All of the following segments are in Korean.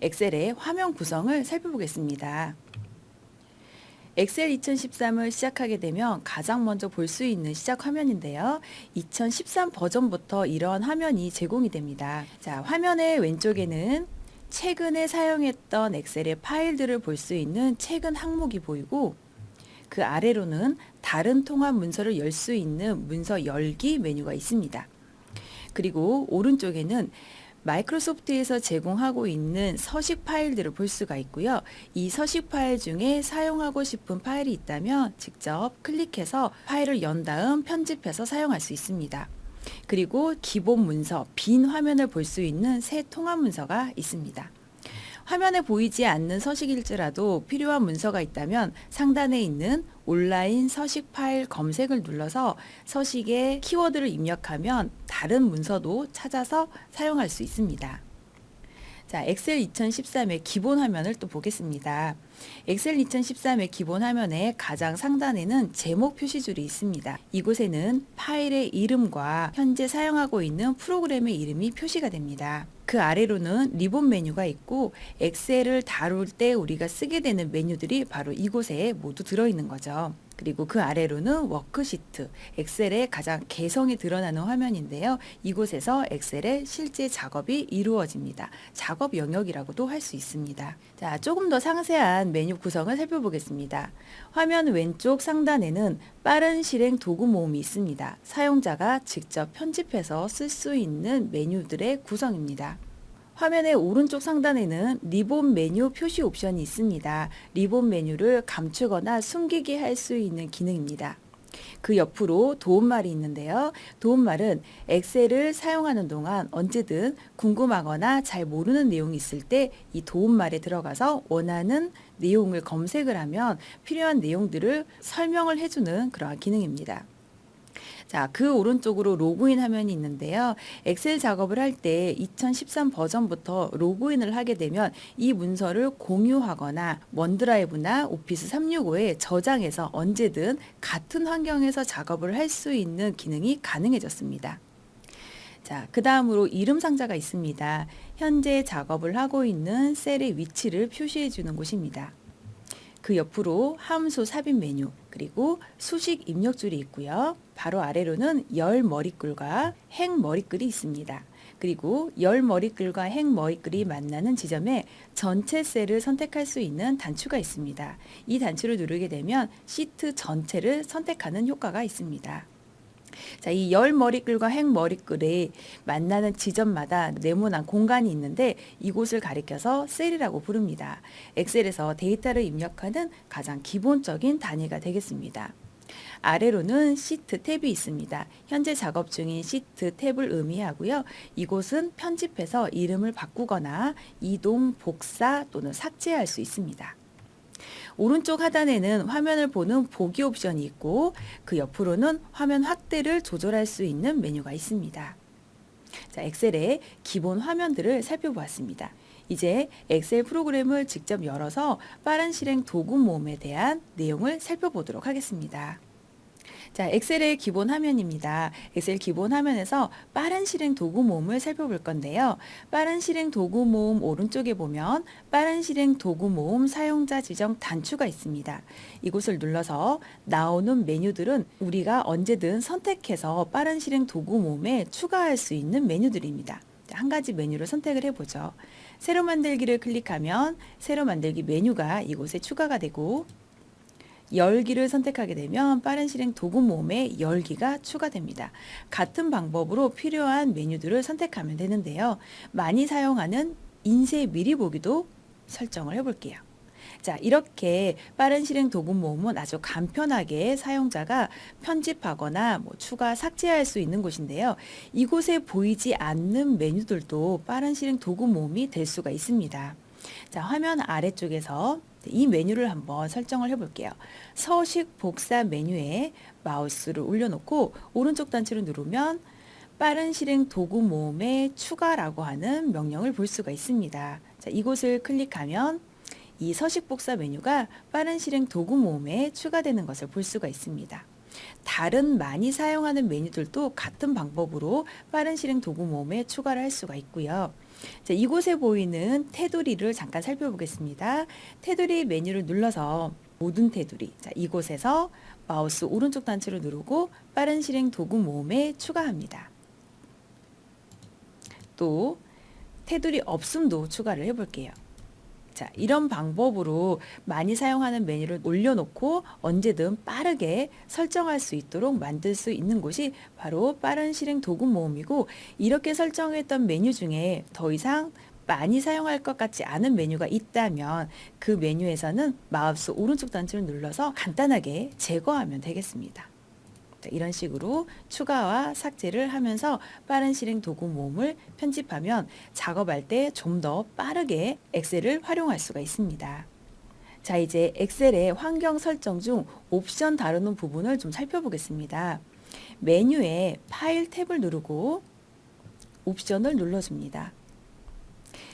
엑셀의 화면 구성을 살펴보겠습니다. 엑셀 2013을 시작하게 되면 가장 먼저 볼 수 있는 시작 화면인데요. 2013 버전부터 이러한 화면이 제공이 됩니다. 자, 화면의 왼쪽에는 최근에 사용했던 엑셀의 파일들을 볼 수 있는 최근 항목이 보이고, 그 아래로는 다른 통합 문서를 열 수 있는 문서 열기 메뉴가 있습니다. 그리고 오른쪽에는 마이크로소프트에서 제공하고 있는 서식 파일들을 볼 수가 있고요. 이 서식 파일 중에 사용하고 싶은 파일이 있다면 직접 클릭해서 파일을 연 다음 편집해서 사용할 수 있습니다. 그리고 기본 문서, 빈 화면을 볼 수 있는 새 통합 문서가 있습니다. 화면에 보이지 않는 서식일지라도 필요한 문서가 있다면 상단에 있는 온라인 서식 파일 검색을 눌러서 서식에 키워드를 입력하면 다른 문서도 찾아서 사용할 수 있습니다. 자, 엑셀 2013의 기본 화면을 또 보겠습니다. 엑셀 2013의 기본 화면의 가장 상단에는 제목 표시줄이 있습니다. 이곳에는 파일의 이름과 현재 사용하고 있는 프로그램의 이름이 표시가 됩니다. 그 아래로는 리본 메뉴가 있고 엑셀을 다룰 때 우리가 쓰게 되는 메뉴들이 바로 이곳에 모두 들어있는 거죠. 그리고 그 아래로는 워크시트, 엑셀의 가장 개성이 드러나는 화면인데요. 이곳에서 엑셀의 실제 작업이 이루어집니다. 작업 영역이라고도 할 수 있습니다. 자, 조금 더 상세한 메뉴 구성을 살펴보겠습니다. 화면 왼쪽 상단에는 빠른 실행 도구 모음이 있습니다. 사용자가 직접 편집해서 쓸 수 있는 메뉴들의 구성입니다. 화면의 오른쪽 상단에는 리본 메뉴 표시 옵션이 있습니다. 리본 메뉴를 감추거나 숨기게 할 수 있는 기능입니다. 그 옆으로 도움말이 있는데요. 도움말은 엑셀을 사용하는 동안 언제든 궁금하거나 잘 모르는 내용이 있을 때 이 도움말에 들어가서 원하는 내용을 검색을 하면 필요한 내용들을 설명을 해주는 그러한 기능입니다. 자, 그 오른쪽으로 로그인 화면이 있는데요. 엑셀 작업을 할 때 2013 버전부터 로그인을 하게 되면 이 문서를 공유하거나 원드라이브나 오피스 365에 저장해서 언제든 같은 환경에서 작업을 할 수 있는 기능이 가능해졌습니다. 자, 그 다음으로 이름 상자가 있습니다. 현재 작업을 하고 있는 셀의 위치를 표시해 주는 곳입니다. 그 옆으로 함수 삽입 메뉴, 그리고 수식 입력줄이 있고요. 바로 아래로는 열 머리글과 행 머리글이 있습니다. 그리고 열 머리글과 행 머리글이 만나는 지점에 전체 셀을 선택할 수 있는 단추가 있습니다. 이 단추를 누르게 되면 시트 전체를 선택하는 효과가 있습니다. 자, 이 열 머리글과 행 머리글이 만나는 지점마다 네모난 공간이 있는데 이곳을 가리켜서 셀이라고 부릅니다. 엑셀에서 데이터를 입력하는 가장 기본적인 단위가 되겠습니다. 아래로는 시트 탭이 있습니다. 현재 작업 중인 시트 탭을 의미하고요. 이곳은 편집해서 이름을 바꾸거나 이동, 복사 또는 삭제할 수 있습니다. 오른쪽 하단에는 화면을 보는 보기 옵션이 있고 그 옆으로는 화면 확대를 조절할 수 있는 메뉴가 있습니다. 자, 엑셀의 기본 화면들을 살펴보았습니다. 이제 엑셀 프로그램을 직접 열어서 빠른 실행 도구 모음에 대한 내용을 살펴보도록 하겠습니다. 자, 엑셀의 기본 화면입니다. 엑셀 기본 화면에서 빠른 실행 도구 모음을 살펴볼 건데요. 빠른 실행 도구 모음 오른쪽에 보면 빠른 실행 도구 모음 사용자 지정 단추가 있습니다. 이곳을 눌러서 나오는 메뉴들은 우리가 언제든 선택해서 빠른 실행 도구 모음에 추가할 수 있는 메뉴들입니다. 한 가지 메뉴를 선택을 해보죠. 새로 만들기를 클릭하면 새로 만들기 메뉴가 이곳에 추가가 되고 열기를 선택하게 되면 빠른 실행 도구 모음에 열기가 추가됩니다. 같은 방법으로 필요한 메뉴들을 선택하면 되는데요. 많이 사용하는 인쇄 미리 보기도 설정을 해볼게요. 자, 이렇게 빠른 실행 도구 모음은 아주 간편하게 사용자가 편집하거나 추가 삭제할 수 있는 곳인데요. 이곳에 보이지 않는 메뉴들도 빠른 실행 도구 모음이 될 수가 있습니다. 자, 화면 아래쪽에서 이 메뉴를 한번 설정을 해볼게요. 서식 복사 메뉴에 마우스를 올려놓고 오른쪽 단추를 누르면 빠른 실행 도구 모음에 추가라고 하는 명령을 볼 수가 있습니다. 자, 이곳을 클릭하면 이 서식 복사 메뉴가 빠른 실행 도구 모음에 추가되는 것을 볼 수가 있습니다. 다른 많이 사용하는 메뉴들도 같은 방법으로 빠른 실행 도구 모음에 추가를 할 수가 있고요. 자, 이곳에 보이는 테두리를 잠깐 살펴보겠습니다. 테두리 메뉴를 눌러서 모든 테두리, 자, 이곳에서 마우스 오른쪽 단추를 누르고 빠른 실행 도구 모음에 추가합니다. 또 테두리 없음도 추가를 해볼게요. 자, 이런 방법으로 많이 사용하는 메뉴를 올려놓고 언제든 빠르게 설정할 수 있도록 만들 수 있는 곳이 바로 빠른 실행 도구 모음이고, 이렇게 설정했던 메뉴 중에 더 이상 많이 사용할 것 같지 않은 메뉴가 있다면 그 메뉴에서는 마우스 오른쪽 단추를 눌러서 간단하게 제거하면 되겠습니다. 이런 식으로 추가와 삭제를 하면서 빠른 실행 도구 모음을 편집하면 작업할 때 좀 더 빠르게 엑셀을 활용할 수가 있습니다. 자, 이제 엑셀의 환경 설정 중 옵션 다루는 부분을 좀 살펴보겠습니다. 메뉴에 파일 탭을 누르고 옵션을 눌러줍니다.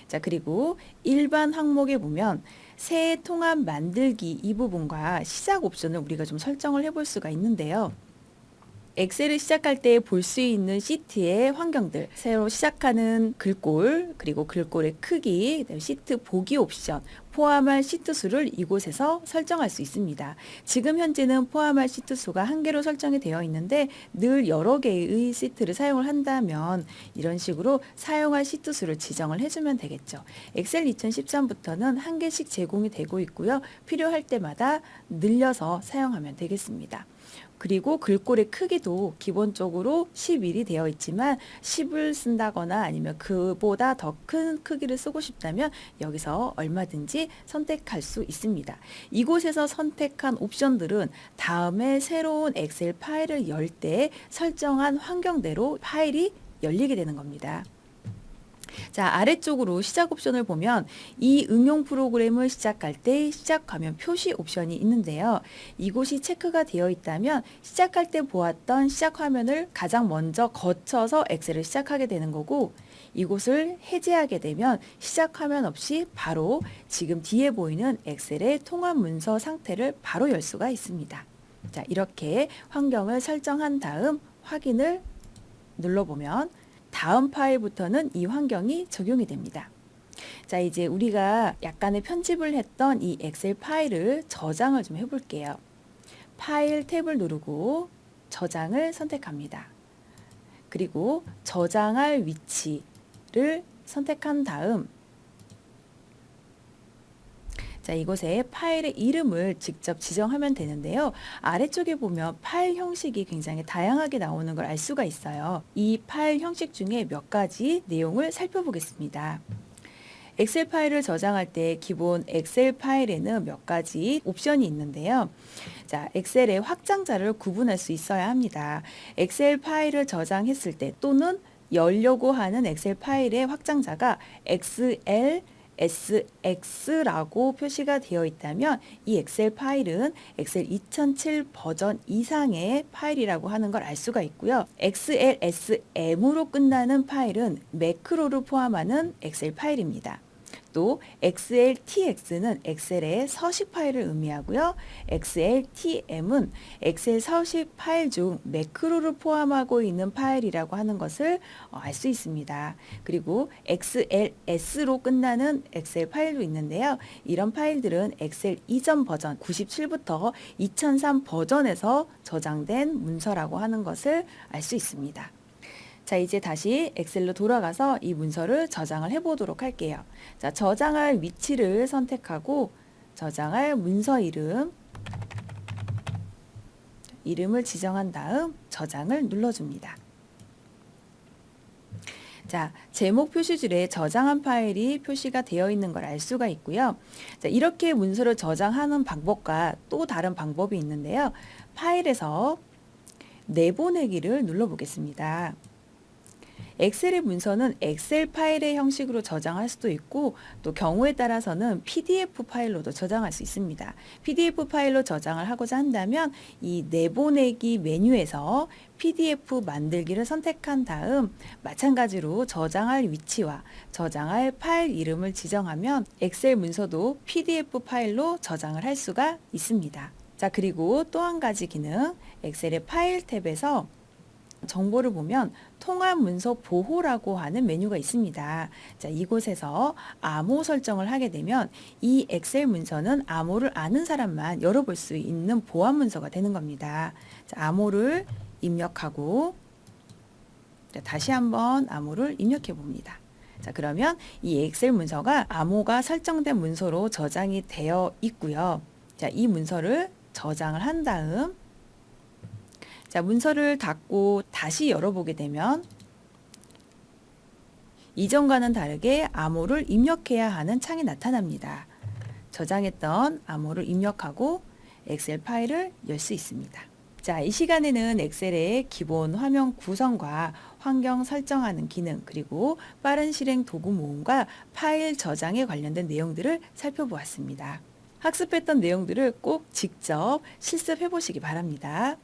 자, 그리고 일반 항목에 보면 새 통합 만들기 이 부분과 시작 옵션을 우리가 좀 설정을 해볼 수가 있는데요. 엑셀을 시작할 때 볼 수 있는 시트의 환경들, 새로 시작하는 글꼴, 그리고 글꼴의 크기, 시트 보기 옵션, 포함할 시트 수를 이곳에서 설정할 수 있습니다. 지금 현재는 포함할 시트 수가 1개로 설정이 되어 있는데 늘 여러 개의 시트를 사용을 한다면 이런 식으로 사용할 시트 수를 지정을 해주면 되겠죠. 엑셀 2013부터는 1개씩 제공이 되고 있고요. 필요할 때마다 늘려서 사용하면 되겠습니다. 그리고 글꼴의 크기도 기본적으로 11이 되어 있지만 10을 쓴다거나 아니면 그보다 더 큰 크기를 쓰고 싶다면 여기서 얼마든지 선택할 수 있습니다. 이곳에서 선택한 옵션들은 다음에 새로운 엑셀 파일을 열 때 설정한 환경대로 파일이 열리게 되는 겁니다. 자, 아래쪽으로 시작 옵션을 보면 이 응용 프로그램을 시작할 때 시작 화면 표시 옵션이 있는데요. 이곳이 체크가 되어 있다면 시작할 때 보았던 시작 화면을 가장 먼저 거쳐서 엑셀을 시작하게 되는 거고, 이곳을 해제하게 되면 시작 화면 없이 바로 지금 뒤에 보이는 엑셀의 통합 문서 상태를 바로 열 수가 있습니다. 자, 이렇게 환경을 설정한 다음 확인을 눌러보면 다음 파일부터는 이 환경이 적용이 됩니다. 자, 이제 우리가 약간의 편집을 했던 이 엑셀 파일을 저장을 좀 해볼게요. 파일 탭을 누르고 저장을 선택합니다. 그리고 저장할 위치를 선택한 다음, 자, 이곳에 파일의 이름을 직접 지정하면 되는데요. 아래쪽에 보면 파일 형식이 굉장히 다양하게 나오는 걸 알 수가 있어요. 이 파일 형식 중에 몇 가지 내용을 살펴보겠습니다. 엑셀 파일을 저장할 때 기본 엑셀 파일에는 몇 가지 옵션이 있는데요. 자, 엑셀의 확장자를 구분할 수 있어야 합니다. 엑셀 파일을 저장했을 때 또는 열려고 하는 엑셀 파일의 확장자가 XL SX라고 표시가 되어 있다면 이 엑셀 파일은 엑셀 2007 버전 이상의 파일이라고 하는 걸 알 수가 있고요. XLSM으로 끝나는 파일은 매크로를 포함하는 엑셀 파일입니다. 또 XLTX는 엑셀의 서식 파일을 의미하고요. XLTM은 엑셀 서식 파일 중 매크로를 포함하고 있는 파일이라고 하는 것을 알 수 있습니다. 그리고 XLS로 끝나는 엑셀 파일도 있는데요. 이런 파일들은 엑셀 이전 버전 97부터 2003 버전에서 저장된 문서라고 하는 것을 알 수 있습니다. 자, 이제 다시 엑셀로 돌아가서 이 문서를 저장을 해보도록 할게요. 자, 저장할 위치를 선택하고 저장할 문서 이름을 지정한 다음 저장을 눌러줍니다. 자, 제목 표시줄에 저장한 파일이 표시가 되어 있는 걸 알 수가 있고요. 자, 이렇게 문서를 저장하는 방법과 또 다른 방법이 있는데요. 파일에서 내보내기를 눌러보겠습니다. 엑셀의 문서는 엑셀 파일의 형식으로 저장할 수도 있고 또 경우에 따라서는 PDF 파일로도 저장할 수 있습니다. PDF 파일로 저장을 하고자 한다면 이 내보내기 메뉴에서 PDF 만들기를 선택한 다음 마찬가지로 저장할 위치와 저장할 파일 이름을 지정하면 엑셀 문서도 PDF 파일로 저장을 할 수가 있습니다. 자, 그리고 또 한 가지 기능, 엑셀의 파일 탭에서 정보를 보면 통합 문서 보호라고 하는 메뉴가 있습니다. 자, 이곳에서 암호 설정을 하게 되면 이 엑셀 문서는 암호를 아는 사람만 열어볼 수 있는 보안 문서가 되는 겁니다. 자, 암호를 입력하고 자, 다시 한번 암호를 입력해 봅니다. 자, 그러면 이 엑셀 문서가 암호가 설정된 문서로 저장이 되어 있고요. 자, 이 문서를 저장을 한 다음 자, 문서를 닫고 다시 열어보게 되면 이전과는 다르게 암호를 입력해야 하는 창이 나타납니다. 저장했던 암호를 입력하고 엑셀 파일을 열 수 있습니다. 자, 이 시간에는 엑셀의 기본 화면 구성과 환경 설정하는 기능, 그리고 빠른 실행 도구 모음과 파일 저장에 관련된 내용들을 살펴보았습니다. 학습했던 내용들을 꼭 직접 실습해 보시기 바랍니다.